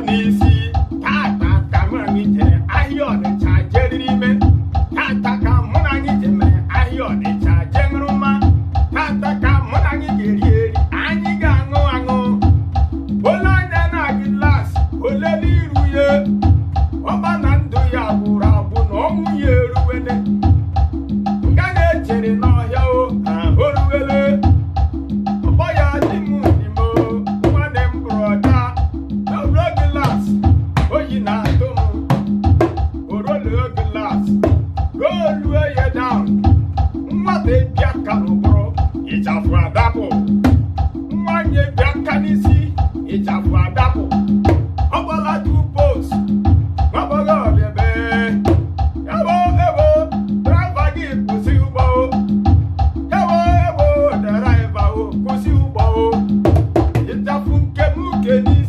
n'isi tata ka mụ anyị jere ahịa Ọnịcha jere ime tata ka mụ na anyị jere ahịa Ọnịcha jere mma tata ka mụ na anyị ga-eri eri anyị ga-aṅụ aṅụ ole onye na-agị las ole n'iru ya ọba na ndụ ya gwụrụ agwụ na ọnwụ ya eruwele nga na-echere n'ọhịa o ahụruwele ọkpọ ya dị m n'ime nwanne m brọda n'oge las oyi na-atụ m orolu oge las rolue ya down nwata bịa ka n'ụbụrụ ịchafụ adapụ nwanyị bịa ka n'isi ịchafụ adapụ ọgbala tu post ọgbala ọbịebe ewo draiva gị kwụsị ụgbọ ewo draiva kwụsị ụgbọ ịchafụ nke m uke n'isi